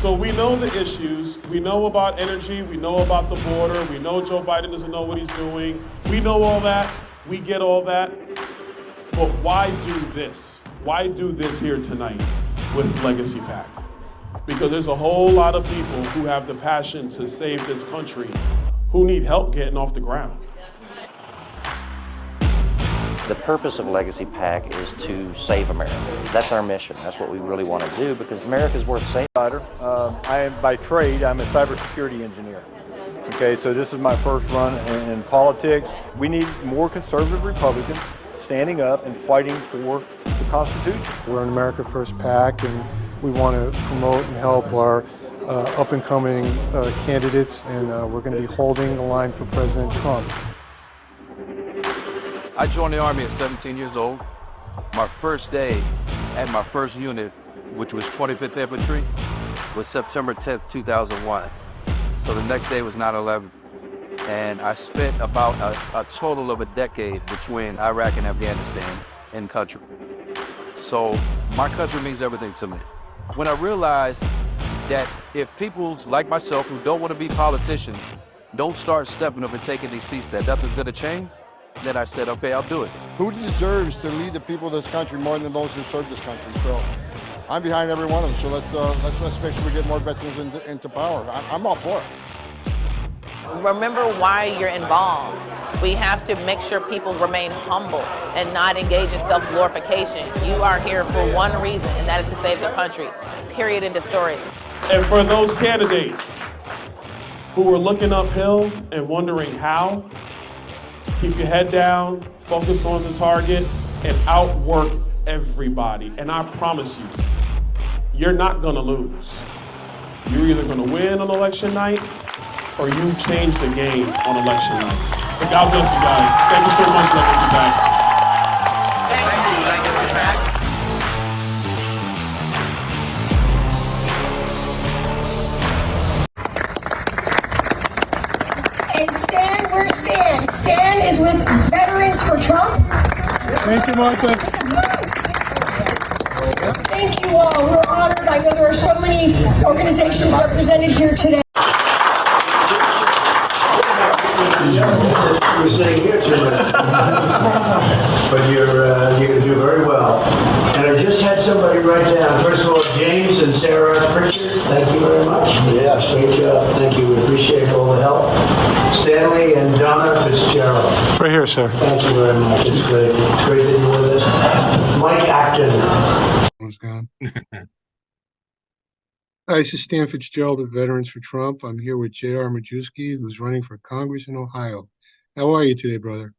So we know the issues, we know about energy, we know about the border, we know Joe Biden doesn't know what he's doing. We know all that, we get all that. But why do this? Why do this here tonight with Legacy PAC? Because there's a whole lot of people who have the passion to save this country who need help getting off the ground. The purpose of Legacy PAC is to save America. That's our mission. That's what we really want to do because America is worth saving. I am by trade, I'm a cybersecurity engineer. Okay, so this is my first run in politics. We need more conservative Republicans standing up and fighting for the Constitution. We're an America First PAC, and we want to promote and help our up-and-coming candidates, and we're going to be holding the line for President Trump. I joined the Army at 17 years old. My first day at my first unit, which was 25th Infantry, was September 10th, 2001. So the next day was 9/11. And I spent about a total of a decade between Iraq and Afghanistan in country. So my country means everything to me. When I realized that if people like myself who don't want to be politicians don't start stepping up and taking these seats, that nothing's going to change, then I said, okay, I'll do it. Who deserves to lead the people of this country more than those who serve this country? So I'm behind every one of them. So let's make sure we get more veterans into power. I'm all for it. Remember why you're involved. We have to make sure people remain humble and not engage in self-glorification. You are here for one reason, and that is to save the country. Period. End of story. And for those candidates who are looking uphill and wondering how, keep your head down, focus on the target, and outwork everybody. And I promise you, you're not gonna lose. You're either gonna win on election night or you change the game on election night. So God bless you guys. Thank you so much, Legacy PAC. Thank you, Legacy PAC. And Stan, where's Stan? Stan is with Veterans for Trump. Thank you, Martha. Thank you all. We're honored. I know there are so many organizations represented here today. You're saying here too much, but you're going to do very well. And I just had somebody write down. First of all, James and Sarah Pritchard, thank you very much. Yes, great job. Thank you. We appreciate all the help. Stanley and Donna Fitzgerald. Right here, sir. Thank you very much. It's great. It's great that you're with us. Mike Acton. Who's gone? Hi, this is Stan Fitzgerald of Veterans for Trump. I'm here with J.R. Majewski, who's running for Congress in Ohio. How are you today, brother?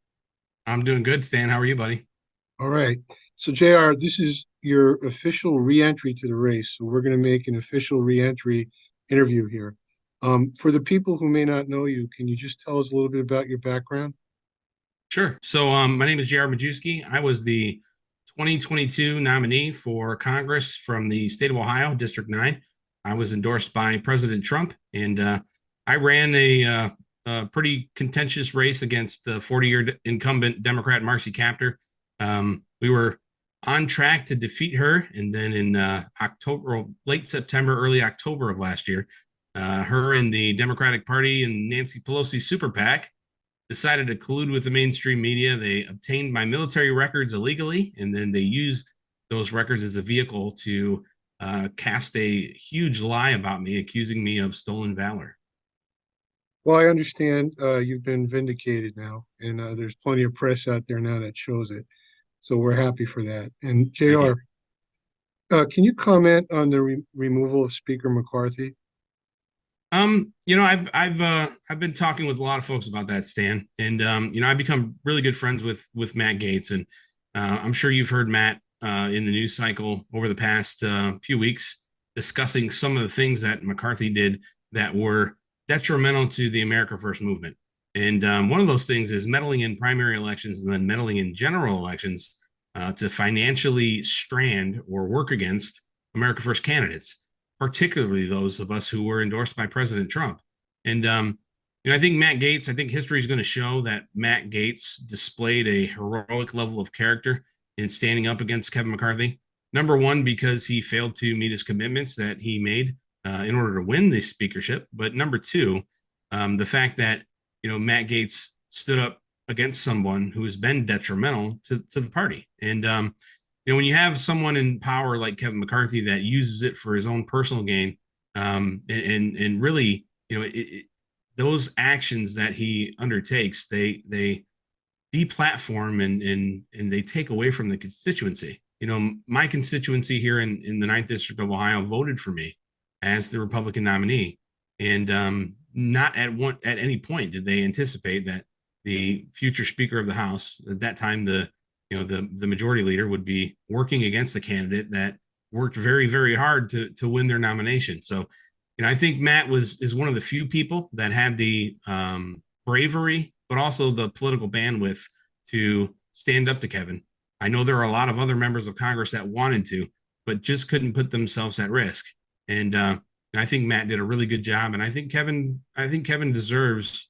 I'm doing good, Stan. How are you, buddy? All right. So, J.R., this is your official re-entry to the race. So we're going to make an official re-entry interview here. For the people who may not know you, can you just tell us a little bit about your background? Sure. So my name is J.R. Majewski. I was the 2022 nominee for Congress from the state of Ohio, District 9. I was endorsed by President Trump, and I ran a pretty contentious race against the 40-year incumbent Democrat Marcy Kaptur. We were on track to defeat her, and then in October, late September, early October of last year, her and the Democratic Party and Nancy Pelosi Super PAC decided to collude with the mainstream media. They obtained my military records illegally, and then they used those records as a vehicle to cast a huge lie about me, accusing me of stolen valor. Well, I understand you've been vindicated now, and there's plenty of press out there now that shows it. So we're happy for that. And JR, can you comment on the removal of Speaker McCarthy? I've been talking with a lot of folks about that, Stan, and I've become really good friends with Matt Gaetz, and I'm sure you've heard Matt in the news cycle over the past few weeks discussing some of the things that McCarthy did that were detrimental to the America First movement. And one of those things is meddling in primary elections and then meddling in general elections to financially strand or work against America First candidates, particularly those of us who were endorsed by President Trump. And I think I think history is going to show that Matt Gaetz displayed a heroic level of character in standing up against Kevin McCarthy. Number one, because he failed to meet his commitments that he made in order to win the speakership. But number two, the fact that, Matt Gaetz stood up against someone who has been detrimental to the party. And, when you have someone in power like Kevin McCarthy that uses it for his own personal gain, and really, those actions that he undertakes, they deplatform and they take away from the constituency. My constituency here in the 9th District of Ohio voted for me as the Republican nominee. And not at any point did they anticipate that the future Speaker of the House, at that time, the majority leader, would be working against a candidate that worked very, very hard to win their nomination. So, I think Matt is one of the few people that had the bravery, but also the political bandwidth to stand up to Kevin. I know there are a lot of other members of Congress that wanted to, but just couldn't put themselves at risk. And I think Matt did a really good job. And I think Kevin deserves,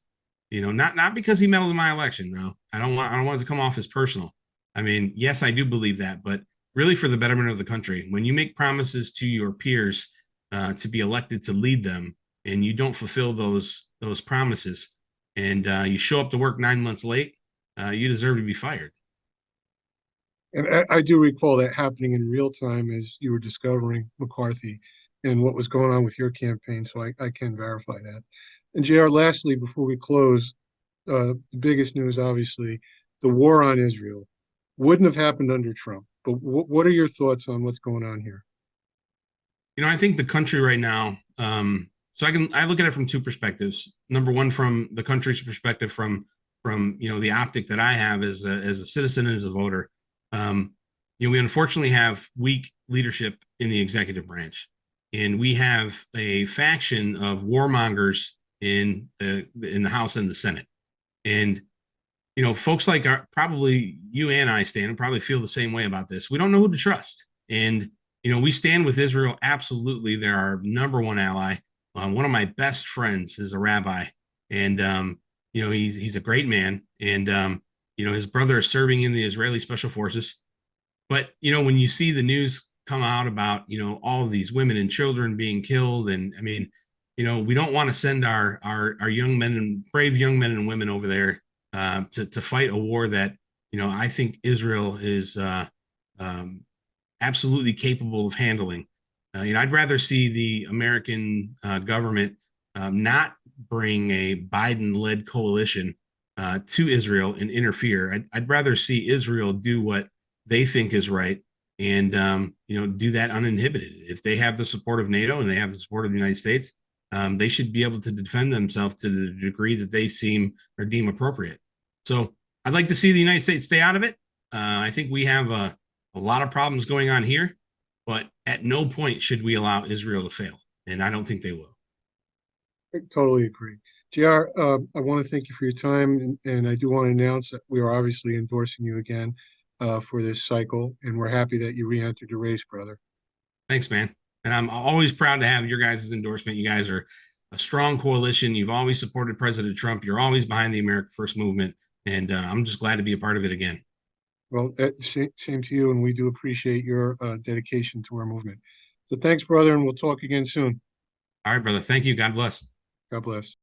not because he meddled in my election. No, I don't want it to come off as personal. I mean, yes, I do believe that, but really for the betterment of the country. When you make promises to your peers to be elected to lead them, and you don't fulfill those promises, and you show up to work 9 months late, you deserve to be fired. And I do recall that happening in real time as you were discovering McCarthy and what was going on with your campaign. So I can verify that. And JR, lastly, before we close, the biggest news, obviously, the war on Israel wouldn't have happened under Trump. But what are your thoughts on what's going on here? I think the country right now, so I look at it from two perspectives. Number one, from the country's perspective, from the optic that I have as a citizen and as a voter. We unfortunately have weak leadership in the executive branch, and we have a faction of warmongers in the House and the Senate. And folks like probably you and I, Stan, probably feel the same way about this. We don't know who to trust, and we stand with Israel. Absolutely, they're our number one ally. One of my best friends is a rabbi, and he's a great man, and his brother is serving in the Israeli Special Forces. But when you see the news come out about all of these women and children being killed, and I mean, we don't want to send our young men and brave young men and women over there to fight a war that I think Israel is absolutely capable of handling. I'd rather see the American government not bring a Biden-led coalition to Israel and interfere. I'd rather see Israel do what they think is right and do that uninhibited. If they have the support of NATO and they have the support of the United States, they should be able to defend themselves to the degree that they deem appropriate. So I'd like to see the United States stay out of it. I think we have a lot of problems going on here, but at no point should we allow Israel to fail, and I don't think they will. I totally agree. JR, I want to thank you for your time, and I do want to announce that we are obviously endorsing you again for this cycle, and we're happy that you re-entered the race, brother. Thanks, man. And I'm always proud to have your guys' endorsement. You guys are a strong coalition. You've always supported President Trump. You're always behind the America First movement, and I'm just glad to be a part of it again. Well, same to you, and we do appreciate your dedication to our movement. So thanks, brother, and we'll talk again soon. All right, brother. Thank you. God bless. God bless.